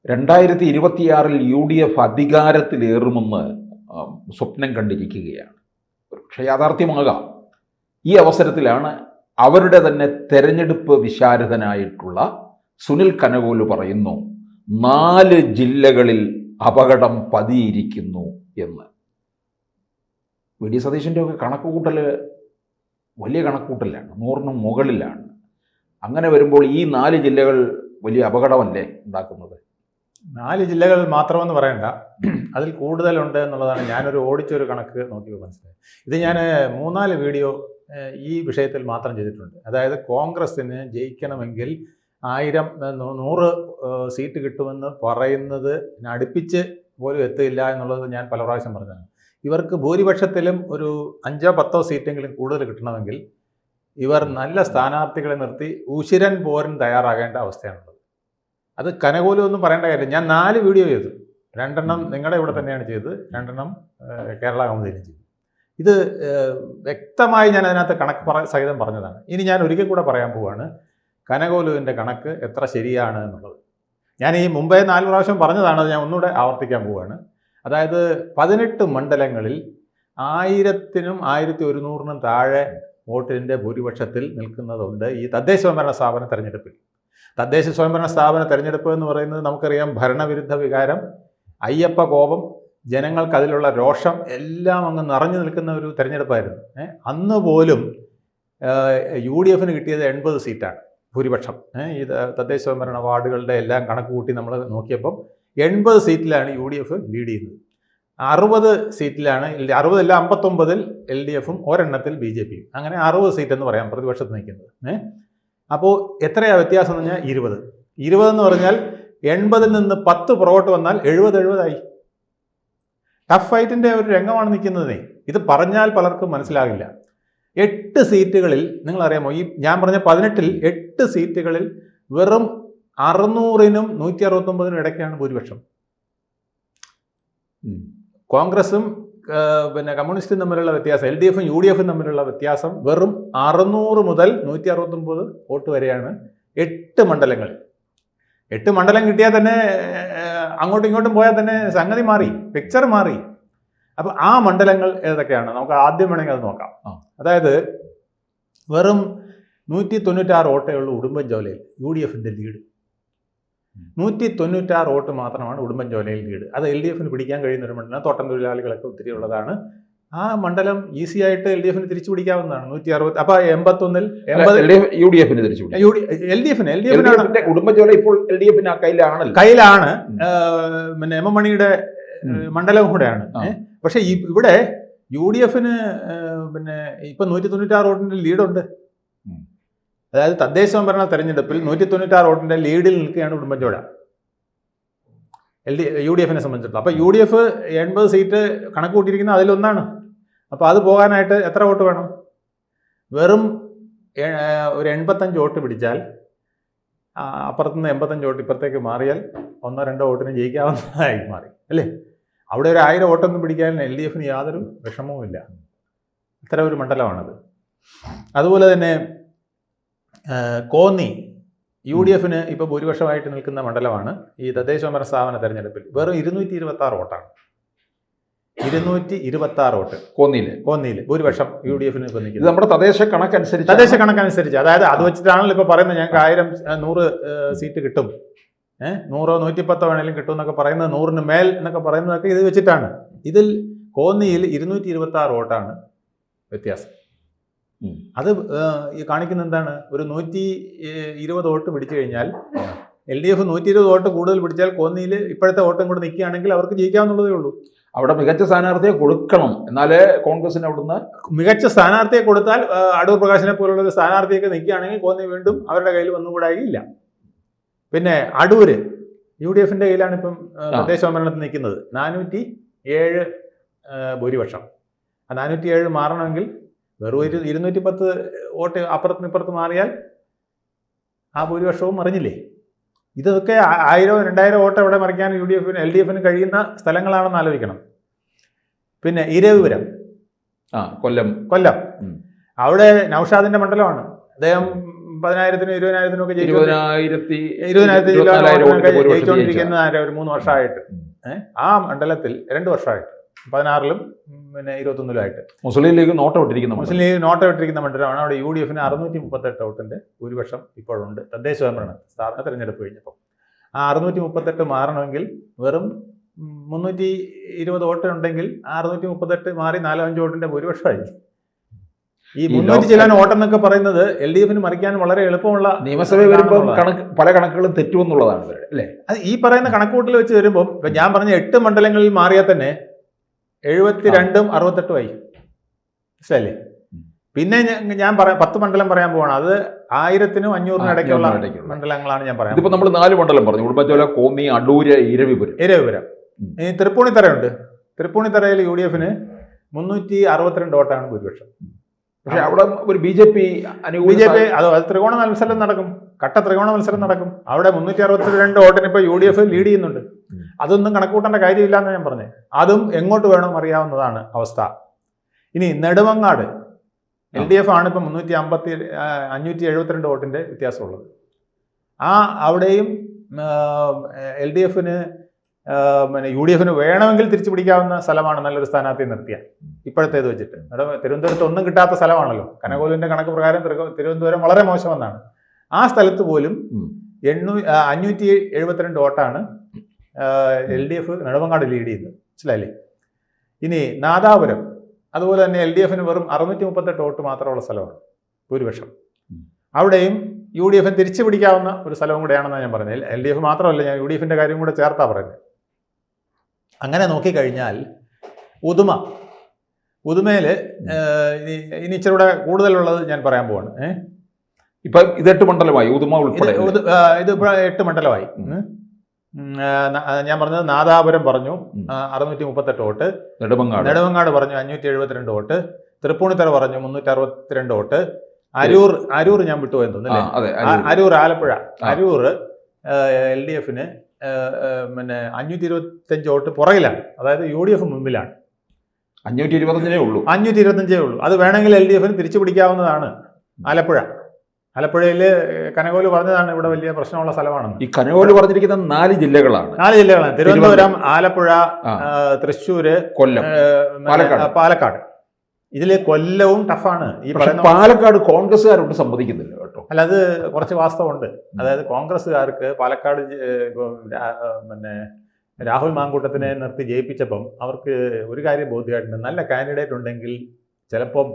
2026 UDF അധികാരത്തിലേറുമെന്ന് സ്വപ്നം കണ്ടിരിക്കുകയാണ്. പക്ഷേ യാഥാർത്ഥ്യമാകാം. ഈ അവസരത്തിലാണ് അവരുടെ തന്നെ തെരഞ്ഞെടുപ്പ് വിശാരദനായിട്ടുള്ള സുനിൽ കനകോല് പറയുന്നു 4 ജില്ലകളിൽ അപകടം പതിയിരിക്കുന്നു എന്ന്. വി ഡി സതീശൻ്റെ ഒക്കെ കണക്കുകൂട്ടൽ വലിയ കണക്കുകൂട്ടലാണ്, 100ന് മുകളിലാണ്. അങ്ങനെ വരുമ്പോൾ ഈ 4 ജില്ലകൾ വലിയ അപകടമല്ലേ ഉണ്ടാക്കുന്നത്? 4 ജില്ലകൾ മാത്രമെന്ന് പറയണ്ട, അതിൽ കൂടുതലുണ്ട് എന്നുള്ളതാണ് ഞാനൊരു ഓടിച്ചൊരു കണക്ക് നോക്കി മനസ്സിലായത്. ഇത് ഞാൻ 3-4 വീഡിയോ ഈ വിഷയത്തിൽ മാത്രം ചെയ്തിട്ടുണ്ട്. അതായത് കോൺഗ്രസ്സിന് ജയിക്കണമെങ്കിൽ 100 സീറ്റ് കിട്ടുമെന്ന് പറയുന്നത് അടുപ്പിച്ച് പോലും എത്തില്ല എന്നുള്ളത് ഞാൻ പല പ്രാവശ്യം പറഞ്ഞതാണ്. ഇവർക്ക് ഭൂരിപക്ഷത്തിലും ഒരു 5-10 സീറ്റെങ്കിലും കൂടുതൽ കിട്ടണമെങ്കിൽ ഇവർ നല്ല സ്ഥാനാർത്ഥികളെ നിർത്തി ഉശിരൻ പോരിന് തയ്യാറാകേണ്ട അവസ്ഥയാണുള്ളത്. അത് കനകോലും ഒന്നും പറയേണ്ട കാര്യമില്ല. ഞാൻ 4 വീഡിയോ ചെയ്തു. 2 നിങ്ങളുടെ ഇവിടെ തന്നെയാണ് ചെയ്തത്, 2 കേരള കൗമുദിയിലും ചെയ്തു. ഇത് വ്യക്തമായി ഞാൻ അതിനകത്ത് കണക്ക് സഹിതം പറഞ്ഞതാണ്. ഇനി ഞാൻ ഒരിക്കൽ കൂടെ പറയാൻ പോവുകയാണ് കനകോലുവിൻ്റെ കണക്ക് എത്ര ശരിയാണ് എന്നുള്ളത്. ഞാൻ ഈ മുമ്പേ 4 പ്രാവശ്യം പറഞ്ഞതാണ്, അത് ഞാൻ ഒന്നുകൂടെ ആവർത്തിക്കാൻ പോവുകയാണ്. അതായത് 18 മണ്ഡലങ്ങളിൽ 1000-നും 1100-നും താഴെ വോട്ടിൻ്റെ ഭൂരിപക്ഷത്തിൽ നിൽക്കുന്നതുണ്ട് ഈ തദ്ദേശ സ്വയംഭരണ സ്ഥാപന തെരഞ്ഞെടുപ്പിൽ. തദ്ദേശ സ്വയംഭരണ സ്ഥാപന തെരഞ്ഞെടുപ്പ് എന്ന് പറയുന്നത് നമുക്കറിയാം, ഭരണവിരുദ്ധ വികാരം, അയ്യപ്പ കോപം, ജനങ്ങൾക്ക് അതിലുള്ള രോഷം എല്ലാം അങ്ങ് നിറഞ്ഞു നിൽക്കുന്ന ഒരു തെരഞ്ഞെടുപ്പായിരുന്നു. അന്ന് പോലും UDF കിട്ടിയത് 80 സീറ്റാണ് ഭൂരിപക്ഷം. ഈ തദ്ദേശ സ്വയംഭരണ വാർഡുകളുടെ എല്ലാം കണക്ക് കൂട്ടി നമ്മൾ നോക്കിയപ്പം 80 സീറ്റിലാണ് UDF ലീഡ് ചെയ്യുന്നത്. 60 സീറ്റിലാണ് 60 59-ൽ LDFും ഒരെണ്ണത്തിൽ BJPയും. അങ്ങനെ 60 സീറ്റ് എന്ന് പറയാം പ്രതിപക്ഷത്ത് നിൽക്കുന്നത്. അപ്പോൾ എത്രയാണ് വ്യത്യാസം എന്ന് പറഞ്ഞാൽ 20 എന്ന് പറഞ്ഞാൽ 80-ൽ നിന്ന് 10 പുറകോട്ട് വന്നാൽ 70 ആയി. ടഫ് ഫൈറ്റിൻ്റെ ഒരു രംഗമാണ് നിൽക്കുന്നതേ. ഇത് പറഞ്ഞാൽ പലർക്കും മനസ്സിലാകില്ല. 8 സീറ്റുകളിൽ നിങ്ങളറിയാമോ, ഈ ഞാൻ പറഞ്ഞ 18-ൽ 8 സീറ്റുകളിൽ വെറും 600-നും 169-നും ഇടയ്ക്കാണ് ഭൂരിപക്ഷം. കോൺഗ്രസും കമ്മ്യൂണിസ്റ്റും തമ്മിലുള്ള വ്യത്യാസം, LDFും UDFും തമ്മിലുള്ള വ്യത്യാസം വെറും 600 മുതൽ 169 വോട്ട് വരെയാണ് 8 മണ്ഡലങ്ങളിൽ. 8 മണ്ഡലം കിട്ടിയാൽ തന്നെ അങ്ങോട്ടും ഇങ്ങോട്ടും പോയാൽ തന്നെ സംഗതി മാറി, പിക്ചർ മാറി. അപ്പോൾ ആ മണ്ഡലങ്ങൾ ഏതൊക്കെയാണ് നമുക്ക് ആദ്യം വേണമെങ്കിൽ അത് നോക്കാം. അതായത് വെറും 196 വോട്ടേ ഉള്ളൂ ഉടുമ്പൻചോലയിൽ UDFിൻ്റെ ലീഡ്. 196 വോട്ട് മാത്രമാണ് ഉടുമ്പൻചോലയിൽ ലീഡ്. അത് LDFിന് പിടിക്കാൻ കഴിയുന്ന ഒരു മണ്ഡലം. തോട്ടം തൊഴിലാളികളൊക്കെ ഒത്തിരി ഉള്ളതാണ്. ആ മണ്ഡലം ഈസി ആയിട്ട് LDFിന് തിരിച്ചു പിടിക്കാവുന്നതാണ്. 160. അപ്പോൾ 81-ൽ UDFിന് തിരിച്ചു LDFിന് ഉടുമ്പൻചോല ഇപ്പോൾ LDFിന് കയ്യിലാണ്. പിന്നെ M മണിയുടെ മണ്ഡലവും കൂടെയാണ്. പക്ഷെ ഇവിടെ UDFിന് ഇപ്പൊ 196 വോട്ടിന്റെ ലീഡുണ്ട്. അതായത് തദ്ദേശ സ്വയംഭരണ തെരഞ്ഞെടുപ്പിൽ 196 വോട്ടിന്റെ ലീഡിൽ നിൽക്കുകയാണ് ഉടുമ്പൻചോല UDFിനെ സംബന്ധിച്ചിടത്തോളം. അപ്പോൾ UDF 80 സീറ്റ് കണക്ക് കൂട്ടിയിരിക്കുന്നത് അതിലൊന്നാണ്. അപ്പോൾ അത് പോകാനായിട്ട് എത്ര വോട്ട് വേണം? വെറും ഒരു 85 വോട്ട് പിടിച്ചാൽ അപ്പുറത്തുനിന്ന് 85 വോട്ട് ഇപ്പുറത്തേക്ക് മാറിയാൽ 1-2 വോട്ടിന് ജയിക്കാവുന്നതായി മാറി അല്ലേ? അവിടെ ഒരു 1000 വോട്ടൊന്നും പിടിക്കാൻ LDFിന് യാതൊരു വിഷമവും ഇല്ല. ഇത്തരം ഒരു മണ്ഡലമാണത്. അതുപോലെ തന്നെ കോന്നി UDFിന് ഇപ്പോൾ ഭൂരിപക്ഷമായിട്ട് നിൽക്കുന്ന മണ്ഡലമാണ് ഈ തദ്ദേശ സ്വയംഭരണ സ്ഥാപന തെരഞ്ഞെടുപ്പിൽ. വെറും 226 വോട്ടാണ്. 226 വോട്ട് കോന്നിയിൽ ഭൂരിപക്ഷം UDFിന് ഇപ്പോൾ നിൽക്കുന്നത്. നമ്മുടെ തദ്ദേശ കണക്കനുസരിച്ച് അതായത് അത് വെച്ചിട്ടാണല്ലോ ഇപ്പോൾ പറയുന്നത് ഞങ്ങൾക്ക് 100 സീറ്റ് കിട്ടും, 100 110 വേണേലും കിട്ടും എന്നൊക്കെ പറയുന്നത്, 100-ന് മേൽ എന്നൊക്കെ പറയുന്നതൊക്കെ ഇത് വെച്ചിട്ടാണ്. ഇതിൽ കോന്നിയിൽ 226 വോട്ടാണ് വ്യത്യാസം. അത് ഈ കാണിക്കുന്ന എന്താണ്? ഒരു 120 വോട്ട് പിടിച്ചു കഴിഞ്ഞാൽ LDF 120 വോട്ട് കൂടുതൽ പിടിച്ചാൽ കോന്നിയിൽ ഇപ്പോഴത്തെ വോട്ടും കൂടെ നിൽക്കുകയാണെങ്കിൽ അവർക്ക് ജയിക്കാവുന്നതേ ഉള്ളൂ. അവിടെ മികച്ച സ്ഥാനാർത്ഥിയെ കൊടുക്കണം, എന്നാലേ കോൺഗ്രസിന് അവിടുന്ന് മികച്ച സ്ഥാനാർത്ഥിയെ കൊടുത്താൽ അടൂർ പ്രകാശിനെ പോലുള്ള ഒരു സ്ഥാനാർത്ഥിയൊക്കെ നിൽക്കുകയാണെങ്കിൽ കോന്നി വീണ്ടും അവരുടെ കയ്യിൽ വന്നുകൂടായില്ല. പിന്നെ അടൂര് UDFിൻ്റെ കയ്യിലാണ് ഇപ്പം തദ്ദേശ സ്വയംഭരണത്തിൽ നിൽക്കുന്നത്. 407 ഭൂരിപക്ഷം. ആ 407 മാറണമെങ്കിൽ വെറും 210 വോട്ട് അപ്പുറത്തും ഇപ്പുറത്ത് മാറിയാൽ ആ ഭൂരിപക്ഷവും മറിഞ്ഞില്ലേ? ഇതൊക്കെ 1000-2000 വോട്ട് അവിടെ മറിക്കാൻ LDFിന് കഴിയുന്ന സ്ഥലങ്ങളാണെന്ന് ആലോചിക്കണം. പിന്നെ ഇരവിപുരം, കൊല്ലം അവിടെ നൗഷാദിന്റെ മണ്ഡലമാണ്. അദ്ദേഹം 10,000-നും 20,000-നും ഒക്കെ 20,000 ജയിച്ചുകൊണ്ടിരിക്കുന്ന ഒരു 3 വർഷമായിട്ട്. ആ മണ്ഡലത്തിൽ 2 വർഷമായിട്ട് 16-ലും പിന്നെ 21-ലുമായിട്ട് മുസ്ലിം ലീഗ് നോട്ടം ഇട്ടിരിക്കുന്ന മണ്ഡലമാണ്. അവിടെ UDF 638 വോട്ടിന്റെ ഭൂരിപക്ഷം ഇപ്പോഴുണ്ട് തദ്ദേശ സ്വയംഭരണ സ്ഥാപന തെരഞ്ഞെടുപ്പ് കഴിഞ്ഞപ്പോൾ. ആ 638 മാറണമെങ്കിൽ വെറും 320 വോട്ട് ഉണ്ടെങ്കിൽ 638 മാറി 4-5 വോട്ടിന്റെ ഭൂരിപക്ഷമായി. ഈ 300 ചില വോട്ടെന്നൊക്കെ പറയുന്നത് LDF-ന് മറിക്കാൻ വളരെ എളുപ്പമുള്ള നിയമസഭ വരുമ്പോൾ പല കണക്കുകളും തെറ്റുമെന്നുള്ളതാണ് അല്ലേ? അത് ഈ പറയുന്ന കണക്കൂട്ടിൽ വെച്ച് വരുമ്പോൾ ഇപ്പൊ ഞാൻ പറഞ്ഞ 8 മണ്ഡലങ്ങളിൽ മാറിയാൽ തന്നെ 72-ഉം 68-ഉമായി. മനസ്സിലല്ലേ? പിന്നെ ഞാൻ 10 മണ്ഡലം പറയാൻ പോവാണ്. അത് 1000-നും 500-നും ഇടയ്ക്കുള്ള മണ്ഡലങ്ങളാണ് ഞാൻ പറയാം. ഇതിപ്പോ നമ്മൾ 4 മണ്ഡലം പറഞ്ഞു: ഉടുമ്പൻചോല, കോന്നി, അടൂര്, ഇരവിപുരം. ഇനി തൃപ്പൂണിത്തറയുണ്ട്. തൃപ്പൂണിത്തറയിൽ UDF-ന് 362 വോട്ടാണ് ഭൂരിപക്ഷം. പക്ഷെ അവിടെ ഒരു BJP അത് ത്രികോണ മത്സരം നടക്കും, കട്ട ത്രികോണ മത്സരം നടക്കും. അവിടെ 362 വോട്ടിന് ഇപ്പൊ UDF ലീഡ് ചെയ്യുന്നുണ്ട്. അതൊന്നും കണക്കൂട്ടേണ്ട കാര്യമില്ല എന്ന് ഞാൻ പറഞ്ഞത്. അതും എങ്ങോട്ട് വേണം അറിയാവുന്നതാണ് അവസ്ഥ. ഇനി നെടുമങ്ങാട് LDF ആണ് ഇപ്പം 572 വോട്ടിന്റെ വ്യത്യാസമുള്ളത്. അവിടെയും LDF-ന് പിന്നെ UDF-ന് വേണമെങ്കിൽ തിരിച്ചു പിടിക്കാവുന്ന സ്ഥലമാണ്, നല്ലൊരു സ്ഥാനാർത്ഥി നിർത്തിയാൽ ഇപ്പോഴത്തേത് വെച്ചിട്ട്. തിരുവനന്തപുരത്ത് ഒന്നും കിട്ടാത്ത സ്ഥലമാണല്ലോ. കനകോലുവിന്റെ കണക്ക് പ്രകാരം തിരുവനന്തപുരം വളരെ മോശമെന്നാണ്. ആ സ്ഥലത്ത് പോലും 572 വോട്ടാണ് LDF നെടുമങ്ങാട് ലീഡ് ചെയ്യുന്നത്. മനസ്സിലായില്ലേ? ഇനി നാദാപുരം അതുപോലെ തന്നെ LDF-ന് വെറും 638 വോട്ട് മാത്രമുള്ള സ്ഥലമാണ് ഭൂരിപക്ഷം. അവിടെയും UDF-ന് തിരിച്ചു പിടിക്കാവുന്ന ഒരു സ്ഥലവും കൂടെയാണെന്നാണ് ഞാൻ പറഞ്ഞത്. LDF മാത്രമല്ല, ഞാൻ UDF-ന്റെ കാര്യം കൂടെ ചേർത്താ പറയുന്നത്. അങ്ങനെ നോക്കിക്കഴിഞ്ഞാൽ ഉദുമയിൽ ഇനി ഇച്ചിരൂടെ കൂടുതലുള്ളത് ഞാൻ പറയാൻ പോവാണ്. ഇപ്പൊ ഇത് 8 മണ്ഡലമായി, ഉദുമ ഉൾപ്പെടെ ഇത് 8 മണ്ഡലമായി. ഞാൻ പറഞ്ഞത് നാദാപുരം പറഞ്ഞു 638 വോട്ട്, നെടുമങ്ങാട് പറഞ്ഞു 572 വോട്ട്, തൃപ്പൂണിത്തറ പറഞ്ഞു 362 വോട്ട്, അരൂർ ഞാൻ വിട്ടുപോയെന്ന് തോന്നുന്നല്ലേ? അരൂർ ആലപ്പുഴ LDF-ന് പിന്നെ 525 വോട്ട് പുറകിലാണ്. അതായത് UDF മുമ്പിലാണ്. 525 ഉള്ളൂ. അത് വേണമെങ്കിൽ LDF-ന് തിരിച്ചു പിടിക്കാവുന്നതാണ്. ആലപ്പുഴയിൽ കനകോല് പറഞ്ഞതാണ് ഇവിടെ വലിയ പ്രശ്നമുള്ള സ്ഥലമാണെന്ന്. ഈ കനകോല് പറഞ്ഞിരിക്കുന്ന 4 ജില്ലകളാണ്. തിരുവനന്തപുരം, ആലപ്പുഴ, തൃശ്ശൂര്, കൊല്ലം, പാലക്കാട്. ഇതില് കൊല്ലവും ടഫാണ്. ഈ പറയുന്ന പാലക്കാട് കോൺഗ്രസ്സുകാരോട് സമ്മതിക്കുന്നില്ല കേട്ടോ. അല്ല, അത് കുറച്ച് വാസ്തവമുണ്ട്. അതായത് കോൺഗ്രസ്സുകാർക്ക് പാലക്കാട് പിന്നെ രാഹുൽ മാങ്കൂട്ടത്തിനെ നിർത്തി ജയിപ്പിച്ചപ്പം അവർക്ക് ഒരു കാര്യം ബോധ്യമായിട്ടുണ്ട്: നല്ല കാൻഡിഡേറ്റ് ഉണ്ടെങ്കിൽ ചിലപ്പം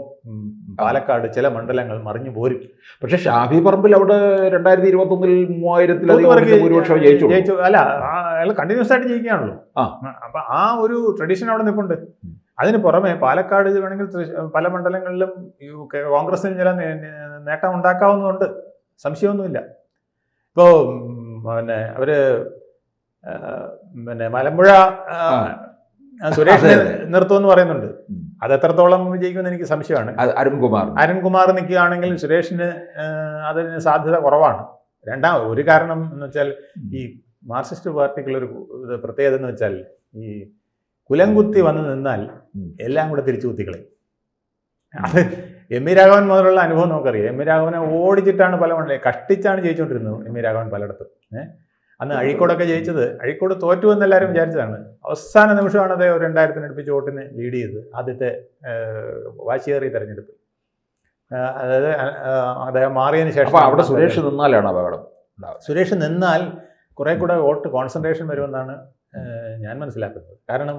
പാലക്കാട് ചില മണ്ഡലങ്ങൾ മറിഞ്ഞു പോരും. പക്ഷെ ഷാഫി പറമ്പിൽ അവിടെ 2021-ൽ 3000-ത്തിലധികം ഭൂരിപക്ഷം ജയിച്ചു. അല്ല, അയാൾ കണ്ടിന്യൂസ് ആയിട്ട് ജയിക്കുകയാണല്ലോ. അപ്പൊ ആ ഒരു ട്രഡീഷൻ അവിടെ നിൽപ്പുണ്ട്. അതിന് പുറമെ പാലക്കാട് വേണമെങ്കിൽ പല മണ്ഡലങ്ങളിലും കോൺഗ്രസിന് ചില നേട്ടം ഉണ്ടാക്കാവുന്നതുണ്ട്, സംശയമൊന്നുമില്ല. ഇപ്പോൾ പിന്നെ അവര് മലമ്പുഴ സുരേഷ് നിർത്തുമെന്ന് പറയുന്നുണ്ട്. അത് എത്രത്തോളം വിജയിക്കുമെന്ന് എനിക്ക് സംശയമാണ്. അരുൺകുമാർ നിൽക്കുകയാണെങ്കിൽ സുരേഷിന് അതിന് സാധ്യത കുറവാണ്. ഒരു കാരണം എന്ന് വെച്ചാൽ ഈ മാർക്സിസ്റ്റ് പാർട്ടിക്കുള്ളൊരു പ്രത്യേകത എന്ന് വെച്ചാൽ ഈ കുലംകുത്തി വന്ന് നിന്നാൽ എല്ലാം കൂടെ തിരിച്ചു കുത്തിക്കളയും. അത് എം വി രാഘവൻ മുതലുള്ള അനുഭവം നമുക്കറിയാം. എം വി രാഘവനെ ഓടിച്ചിട്ടാണ് പല മണ്ഡലം കഷ്ടിച്ചാണ് ജയിച്ചുകൊണ്ടിരുന്നത് എം വി രാഘവൻ പലയിടത്തും. അന്ന് അഴീക്കോടൊക്കെ ജയിച്ചത്, അഴീക്കോട് തോറ്റു എന്ന് എല്ലാവരും വിചാരിച്ചതാണ്. അവസാന നിമിഷമാണ് അദ്ദേഹം 2000-ന് അടുപ്പിച്ച് വോട്ടിന് ലീഡ് ചെയ്തത് ആദ്യത്തെ വാശിയേറിയ തെരഞ്ഞെടുപ്പ്. അതായത് അദ്ദേഹം മാറിയതിന് ശേഷം അവിടെ സുരേഷ് നിന്നാലാണ് അപകടം. സുരേഷ് നിന്നാൽ കുറെ കൂടെ വോട്ട് കോൺസെൻട്രേഷൻ വരുമെന്നാണ് ഞാൻ മനസ്സിലാക്കുന്നത്. കാരണം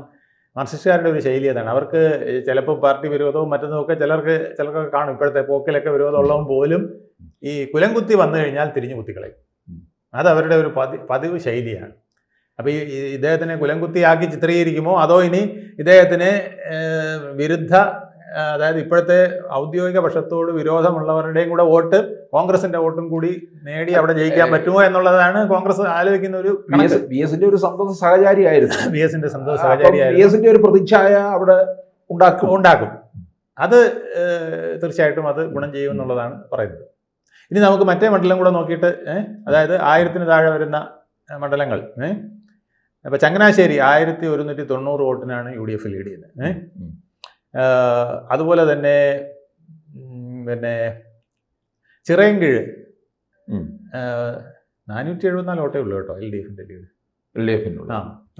മാർക്സിസ്റ്റുകാരുടെ ഒരു ശൈലി അതാണ്. അവർക്ക് ചിലപ്പോൾ പാർട്ടി വിരോധവും മറ്റൊന്നുമൊക്കെ ചിലർക്ക് കാണും. ഇപ്പോഴത്തെ പോക്കിലൊക്കെ വിരോധമുള്ളതും പോലും ഈ കുലംകുത്തി വന്നു കഴിഞ്ഞാൽ തിരിഞ്ഞു കുത്തിക്കളയും. അത് അവരുടെ ഒരു പതിവ് ശൈലിയാണ്. അപ്പോൾ ഈ ഇദ്ദേഹത്തിനെ കുലംകുത്തിയാക്കി ചിത്രീകരിക്കുമോ, അതോ ഇനി ഇദ്ദേഹത്തിന് വിരുദ്ധ, അതായത് ഇപ്പോഴത്തെ ഔദ്യോഗിക പക്ഷത്തോട് വിരോധമുള്ളവരുടെയും കൂടെ വോട്ട്, കോൺഗ്രസിന്റെ വോട്ടും കൂടി നേടി അവിടെ ജയിക്കാൻ പറ്റുമോ എന്നുള്ളതാണ് കോൺഗ്രസ് ആലോചിക്കുന്ന ഒരു. VS-ന്റെ ഒരു സന്തത സഹചാരിയായിരുന്നു. VS-ന്റെ സന്തത സഹചാരിയായിരുന്നു. VS-ന്റെ ഒരു പ്രതിച്ഛായ അവിടെ ഉണ്ടാക്കും. അത് തീർച്ചയായിട്ടും അത് ഗുണം ചെയ്യുമെന്നുള്ളതാണ് പറയുന്നത്. ഇനി നമുക്ക് മറ്റേ മണ്ഡലം കൂടെ നോക്കിയിട്ട്, അതായത് 1000-ന് താഴെ വരുന്ന മണ്ഡലങ്ങൾ. അപ്പോൾ ചങ്ങനാശ്ശേരി 1190 വോട്ടിനാണ് UDF ലീഡ് ചെയ്യുന്നത്. അതുപോലെ തന്നെ പിന്നെ ചിറയൻകീഴ് 474 വോട്ടേ ഉള്ളൂ കേട്ടോ LDFന്റെ ലീഡ്. LDFനുള്ള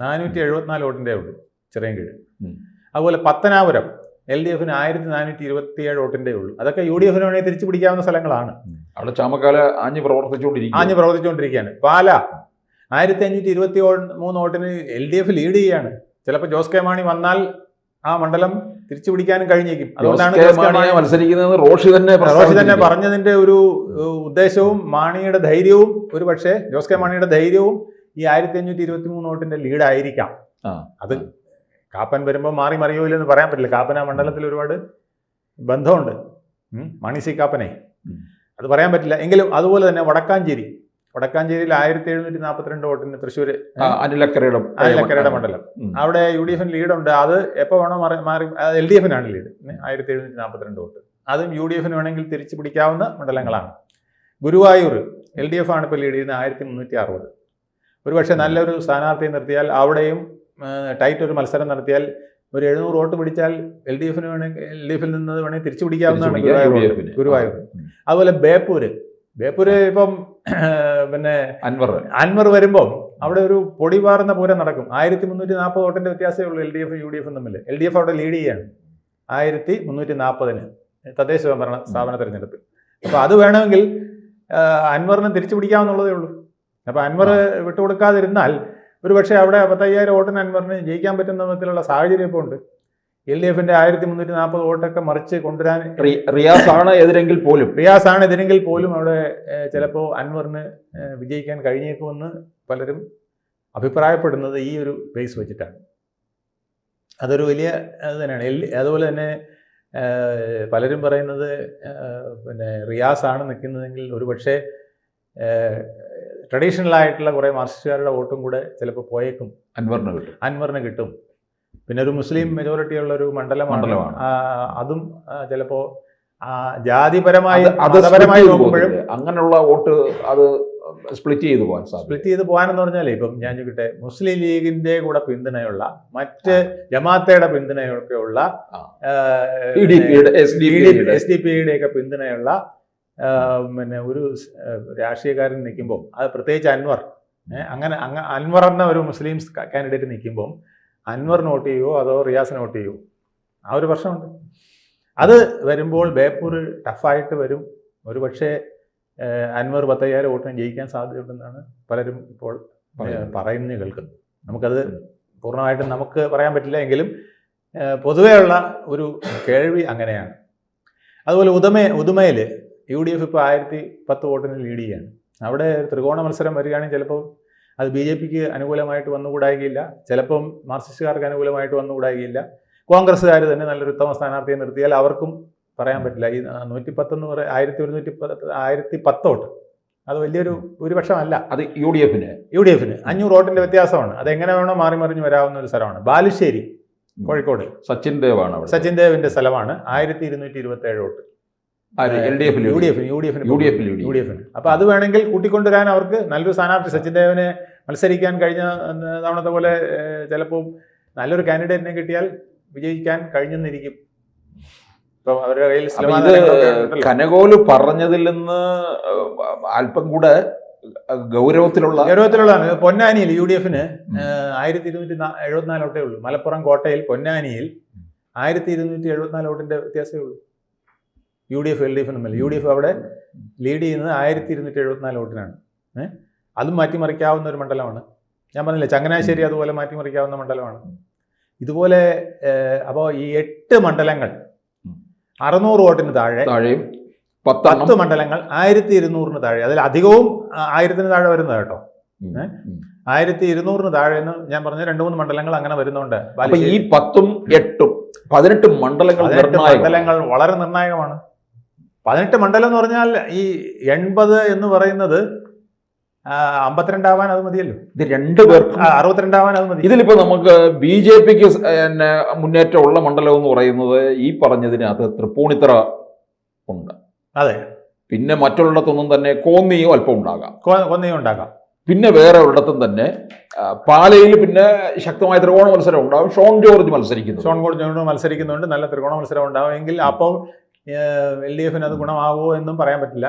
474 വോട്ടിൻ്റെ ഉള്ളൂ ചിറയൻകീഴ്. അതുപോലെ പത്തനാപുരം LDFന് 1427 വോട്ടിൻ്റെ ഉള്ളൂ. അതൊക്കെ UDFന് വേണമെങ്കിൽ തിരിച്ചു പിടിക്കാവുന്ന സ്ഥലങ്ങളാണ്. അവിടെ ചാമക്കാല ആഞ്ഞ് പ്രവർത്തിച്ചുകൊണ്ടിരിക്കുകയാണ്. പാല 1523 വോട്ടിന് LDF ലീഡ് ചെയ്യാണ്. ചിലപ്പോൾ ജോസ് കെ മാണി വന്നാൽ ആ മണ്ഡലം തിരിച്ചു പിടിക്കാനും കഴിഞ്ഞേക്കും. അതുകൊണ്ടാണ് മത്സരിക്കുന്നത് റോഷി തന്നെ പറഞ്ഞതിന്റെ ഒരു ഉദ്ദേശവും മാണിയുടെ ധൈര്യവും, ഒരു പക്ഷേ ജോസ് കെ മാണിയുടെ ധൈര്യവും ഈ 1523 വോട്ടിന്റെ ലീഡായിരിക്കാം. അത് കാപ്പൻ വരുമ്പോൾ മാറി മറിയൂലെന്ന് പറയാൻ പറ്റില്ല. കാപ്പൻ ആ മണ്ഡലത്തിൽ ഒരുപാട് ബന്ധമുണ്ട്, മാണി സി കാപ്പനെ, അത് പറയാൻ പറ്റില്ല. എങ്കിലും അതുപോലെ തന്നെ വടക്കാഞ്ചേരിയിൽ 1742 വോട്ടിന് തൃശ്ശൂർ അനിലക്കരയുടെ മണ്ഡലം, അവിടെ UDFന് ലീഡുണ്ട്. അത് എപ്പോൾ വേണോ മാറി LDFനാണ് ലീഡ്. 1742 വോട്ട്, അതും UDFന് വേണമെങ്കിൽ തിരിച്ചു പിടിക്കാവുന്ന മണ്ഡലങ്ങളാണ്. ഗുരുവായൂർ LDF ആണ് ഇപ്പോൾ ലീഡ് ചെയ്യുന്നത് 1360. ഒരു പക്ഷേ നല്ലൊരു സ്ഥാനാർത്ഥിയെ നിർത്തിയാൽ, അവിടെയും ടൈറ്റ് ഒരു മത്സരം നടത്തിയാൽ ഒരു 700 വോട്ട് പിടിച്ചാൽ LDFന് വേണമെങ്കിൽ LDFിൽ നിന്ന് വേണമെങ്കിൽ തിരിച്ചു പിടിക്കാവുന്നതാണ് ഗുരുവായൂർ. അതുപോലെ ബേപ്പൂര് ഇപ്പം പിന്നെ അൻവർ വരുമ്പം അവിടെ ഒരു പൊടി പാറുന്ന പൂരം നടക്കും. 1340 വോട്ടിന്റെ വ്യത്യാസമേ ഉള്ളൂ LDF UDF തമ്മിൽ. LDF അവിടെ ലീഡ് ചെയ്യാണ് 1340 തദ്ദേശ ഭരണ സ്ഥാപന തെരഞ്ഞെടുപ്പ്. അപ്പോൾ അത് വേണമെങ്കിൽ അൻവറിന് തിരിച്ചു പിടിക്കാവുന്നുള്ളതേ ഉള്ളൂ. അപ്പോൾ അൻവർ വിട്ടുകൊടുക്കാതിരുന്നാൽ ഒരു പക്ഷേ അവിടെ 15,000 വോട്ടിന് അൻവറിന് ജയിക്കാൻ പറ്റുന്ന വിധത്തിലുള്ള സാഹചര്യം ഇപ്പോൾ ഉണ്ട്. LDFന്റെ 1340 വോട്ടൊക്കെ മറിച്ച് കൊണ്ടുവരാൻ റിയാസ് ആണ് എതിരെങ്കിൽ പോലും അവിടെ ചിലപ്പോൾ അൻവറിന് വിജയിക്കാൻ കഴിഞ്ഞേക്കുമെന്ന് പലരും അഭിപ്രായപ്പെടുന്നത് ഈ ഒരു ബേസ് വെച്ചിട്ടാണ്. അതൊരു വലിയ അത് തന്നെയാണ്. അതുപോലെ തന്നെ പലരും പറയുന്നത് പിന്നെ റിയാസ് ആണ് നിൽക്കുന്നതെങ്കിൽ ഒരു പക്ഷേ ട്രഡീഷണൽ ആയിട്ടുള്ള കുറേ മാർക്സിസ്റ്റുകാരുടെ വോട്ടും കൂടെ ചിലപ്പോൾ പോയേക്കും, അൻവറിന് കിട്ടും. പിന്നെ ഒരു മുസ്ലിം മെജോറിറ്റി ഉള്ള ഒരു മണ്ഡലമാണ്. അതും ചിലപ്പോൾ ജാതിപരമായി നോക്കുമ്പോഴും അങ്ങനെയുള്ള വോട്ട് അത് സ്പ്ലിറ്റ് ചെയ്ത് പോകാനെന്ന് പറഞ്ഞാലേ, ഇപ്പം ഞാൻ ചോദിക്കട്ടെ, മുസ്ലിം ലീഗിന്റെ കൂടെ പിന്തുണയുള്ള, മറ്റ് ജമാഅത്തയുടെ പിന്തുണയൊക്കെയുള്ള, SDP-യുടെ ഒക്കെ പിന്തുണയുള്ള പിന്നെ ഒരു രാഷ്ട്രീയക്കാരൻ നിൽക്കുമ്പോൾ, അത് പ്രത്യേകിച്ച് അൻവർ എന്ന ഒരു മുസ്ലിം കാൻഡിഡേറ്റ് നിൽക്കുമ്പോൾ അൻവറിന് വോട്ട് ചെയ്യുമോ അതോ റിയാസിന് വോട്ട് ചെയ്യുമോ, ആ ഒരു പ്രശ്നമുണ്ട്. അത് വരുമ്പോൾ ബേപ്പൂർ ടഫായിട്ട് വരും. ഒരു പക്ഷേ അൻവർ 15,000 വോട്ടിന് ജയിക്കാൻ സാധ്യതയുണ്ടെന്നാണ് പലരും ഇപ്പോൾ പറയുന്നത് കേൾക്കുന്നത്. നമുക്കത് പൂർണ്ണമായിട്ടും നമുക്ക് പറയാൻ പറ്റില്ല, എങ്കിലും പൊതുവെയുള്ള ഒരു കേൾവി അങ്ങനെയാണ്. അതുപോലെ ഉദുമയിൽ UDF ഇപ്പോൾ 1010 വോട്ടിന് ലീഡ് ചെയ്യാണ്. അവിടെ ഒരു ത്രികോണ മത്സരം വരികയാണെങ്കിൽ ചിലപ്പോൾ അത് BJPക്ക് അനുകൂലമായിട്ട് വന്നുകൂടായികയില്ല, ചിലപ്പം മാർക്സിസ്റ്റുകാർക്ക് അനുകൂലമായിട്ട് വന്നുകൂടായില്ല. കോൺഗ്രസ്സുകാർ തന്നെ നല്ലൊരു ഉത്തമ സ്ഥാനാർത്ഥിയെ നിർത്തിയാൽ അവർക്കും പറയാൻ പറ്റില്ല. ഈ 110 എന്ന് പറയുക 1110 വോട്ട്, അത് വലിയൊരു ഭൂരിപക്ഷമല്ല. അത് UDFന് 500 വോട്ടിന്റെ വ്യത്യാസമാണ്. അതെങ്ങനെ വേണോ മാറി മറിഞ്ഞ് വരാവുന്ന ഒരു സ്ഥലമാണ്. ബാലുശ്ശേരി കോഴിക്കോട് സച്ചിൻ ദേവിന്റെ സ്ഥലമാണ്. 1227 വോട്ട് UDFന്. അപ്പൊ അത് വേണമെങ്കിൽ കൂട്ടിക്കൊണ്ടുവരാൻ അവർക്ക് നല്ലൊരു സ്ഥാനാർത്ഥി, സച്ചിൻ ദേവിനെ മത്സരിക്കാൻ കഴിഞ്ഞ തവണത്തെ പോലെ ചിലപ്പോൾ നല്ലൊരു കാൻഡിഡേറ്റിനെ കിട്ടിയാൽ വിജയിക്കാൻ കഴിഞ്ഞെന്നിരിക്കും. ഇപ്പം അവരുടെ കയ്യിൽ കനകോല് പറഞ്ഞതിൽ നിന്ന് അല്പം കൂടെ ഗൗരവത്തിലുള്ളതാണ്. പൊന്നാനിയിൽ UDFന് 1274 വോട്ടേ ഉള്ളൂ. മലപ്പുറം കോട്ടയിൽ പൊന്നാനിയിൽ 1274 വോട്ടിന്റെ വ്യത്യാസമേ ഉള്ളൂ UDF LDF തമ്മിൽ. UDF അവിടെ ലീഡ് ചെയ്യുന്നത് 1274 വോട്ടിനാണ്. അതും മാറ്റിമറിക്കാവുന്ന ഒരു മണ്ഡലമാണ്. ഞാൻ പറഞ്ഞില്ലേ, ചങ്ങനാശ്ശേരി അതുപോലെ മാറ്റിമറിക്കാവുന്ന മണ്ഡലമാണ്. ഇതുപോലെ അപ്പോൾ ഈ 8 മണ്ഡലങ്ങൾ 600 വോട്ടിന് താഴെയും 10 മണ്ഡലങ്ങൾ 1200 താഴെ, അതിൽ അധികവും 1000 താഴെ വരുന്നത് കേട്ടോ. 1200 താഴെ എന്ന് ഞാൻ പറഞ്ഞ 2-3 മണ്ഡലങ്ങൾ അങ്ങനെ വരുന്നുണ്ട്. ഈ 10ഉം 8ഉം 18 മണ്ഡലങ്ങൾ വളരെ നിർണായകമാണ്. 18 മണ്ഡലം എന്ന് പറഞ്ഞാൽ ഈ 80 എന്ന് പറയുന്നത് 52 ആവാൻ അത് മതിയല്ലോ. ഇത് 2 പേർക്കും 62 ആവാൻ അത് മതി. ഇതിലിപ്പോ നമുക്ക് BJPക്ക് മുന്നേറ്റം ഉള്ള മണ്ഡലം എന്ന് പറയുന്നത് ഈ പറഞ്ഞതിനകത്ത് തൃപ്പൂണിത്തറ ഉണ്ട്. അതെ. പിന്നെ മറ്റുള്ളിടത്തൊന്നും തന്നെ കോന്നിയും അല്പം ഉണ്ടാകാം. പിന്നെ വേറെ ഒരിടത്തും തന്നെ പാലയിൽ പിന്നെ ശക്തമായ ത്രികോണ മത്സരം ഉണ്ടാവും. ഷോൺ ജോർജ് മത്സരിക്കുന്നുണ്ട്. നല്ല ത്രികോണ മത്സരം ഉണ്ടാവുമെങ്കിൽ അപ്പോൾ LDFന് അത് ഗുണമാകുമോ എന്നും പറയാൻ പറ്റില്ല.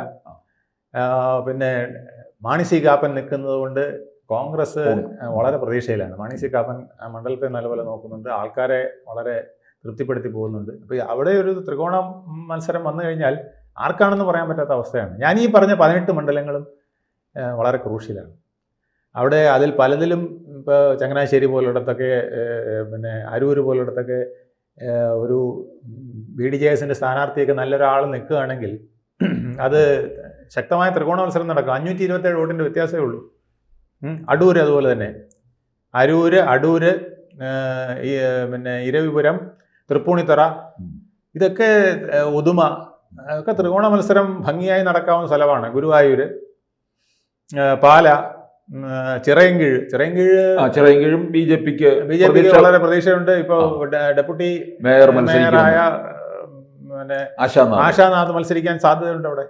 പിന്നെ മാണി സി കാപ്പൻ നിൽക്കുന്നത് കൊണ്ട് കോൺഗ്രസ് വളരെ പ്രതീക്ഷയിലാണ്. മാണി സി കാപ്പൻ മണ്ഡലത്തെ നല്ലപോലെ നോക്കുന്നുണ്ട്, ആൾക്കാരെ വളരെ തൃപ്തിപ്പെടുത്തി പോകുന്നുണ്ട്. അപ്പോൾ അവിടെ ഒരു ത്രികോണ മത്സരം വന്നു കഴിഞ്ഞാൽ ആർക്കാണെന്ന് പറയാൻ പറ്റാത്ത അവസ്ഥയാണ്. ഞാൻ ഈ പറഞ്ഞ 18 മണ്ഡലങ്ങളും വളരെ ക്രൂഷ്യലാണ്. അവിടെ അതിൽ പലതിലും ഇപ്പോൾ ചങ്ങനാശ്ശേരി പോലുള്ളിടത്തൊക്കെ പിന്നെ അരൂർ പോലുള്ളിടത്തൊക്കെ ഒരു BDJS സ്ഥാനാർത്ഥിയൊക്കെ നല്ലൊരാൾ നിൽക്കുകയാണെങ്കിൽ അത് ശക്തമായ ത്രികോണ മത്സരം നടക്കും. 527 വോട്ടിൻ്റെ വ്യത്യാസമേ ഉള്ളൂ. അടൂര് അതുപോലെ തന്നെ, അടൂര് പിന്നെ ഇരവിപുരം, തൃപ്പൂണിത്തറ, ഇതൊക്കെ ഉദുമ ഒക്കെ ത്രികോണ മത്സരം ഭംഗിയായി നടക്കാവുന്ന സ്ഥലമാണ്. ഗുരുവായൂർ, പാല, ചിറയൻകീഴും BJPക്ക് വളരെ പ്രതീക്ഷയുണ്ട്. ഇപ്പോൾ ഡെപ്യൂട്ടി മേയറായ പിന്നെ ആശാനാഥ് മത്സരിക്കാൻ സാധ്യതയുണ്ട് അവിടെ.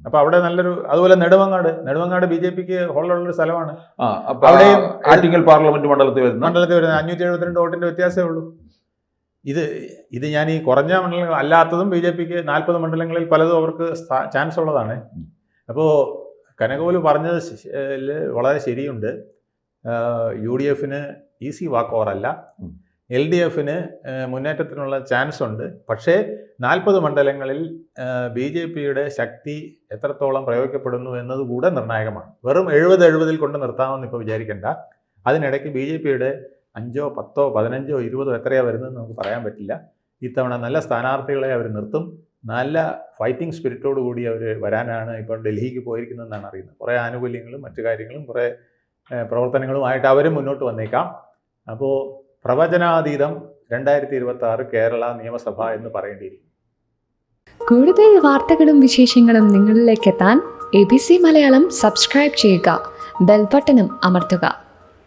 അപ്പൊ അവിടെ നല്ലൊരു, അതുപോലെ നെടുമങ്ങാട് BJPക്ക് ഹോളുള്ളൊരു സ്ഥലമാണ്. അവിടെയും ആറ്റിങ്ങൽ പാർലമെന്റ് മണ്ഡലത്തിൽ വരുന്ന 572 വോട്ടിന്റെ വ്യത്യാസമേ ഉള്ളൂ. ഇത് ഞാൻ ഈ കുറഞ്ഞ മണ്ഡലങ്ങൾ അല്ലാത്തതും BJPക്ക് 40 മണ്ഡലങ്ങളിൽ പലതും അവർക്ക് ചാൻസ് ഉള്ളതാണ്. അപ്പോൾ കനകോല് പറഞ്ഞത് വളരെ ശരിയുണ്ട്. UDFന് ഈസി വാക്ക് ഓവർ അല്ല, LDFന് മുന്നേറ്റത്തിനുള്ള ചാൻസ് ഉണ്ട്. പക്ഷേ 40 മണ്ഡലങ്ങളിൽ BJPയുടെ ശക്തി എത്രത്തോളം പ്രയോഗിക്കപ്പെടുന്നു എന്നത് കൂടെ നിർണായകമാണ്. വെറും 70 കൊണ്ട് നിർത്താമെന്ന് ഇപ്പോൾ വിചാരിക്കേണ്ട. അതിനിടയ്ക്ക് BJPയുടെ 5, 10, 15, 20 എത്രയാണ് വരുന്നതെന്ന് നമുക്ക് പറയാൻ പറ്റില്ല. ഇത്തവണ നല്ല സ്ഥാനാർത്ഥികളെ അവർ നിർത്തും. നല്ല ഫൈറ്റിംഗ് സ്പിരിറ്റോട് കൂടി അവർ വരാനാണ് ഇപ്പോൾ ഡൽഹിക്ക് പോയിരിക്കുന്നതെന്നാണ് അറിയുന്നത്. കുറേ ആനുകൂല്യങ്ങളും മറ്റു കാര്യങ്ങളും കുറേ പ്രവർത്തനങ്ങളുമായിട്ട് അവരും മുന്നോട്ട് വന്നേക്കാം. അപ്പോൾ പ്രവചനാതീതം 2026 കേരള നിയമസഭ എന്ന് പറയേണ്ടിയിരിക്കും. കൂടുതൽ വാർത്തകളും വിശേഷങ്ങളും നിങ്ങളിലേക്ക് എത്താൻ ABC മലയാളം സബ്സ്ക്രൈബ് ചെയ്യുക, ബെൽ ബട്ടണും അമർത്തുക.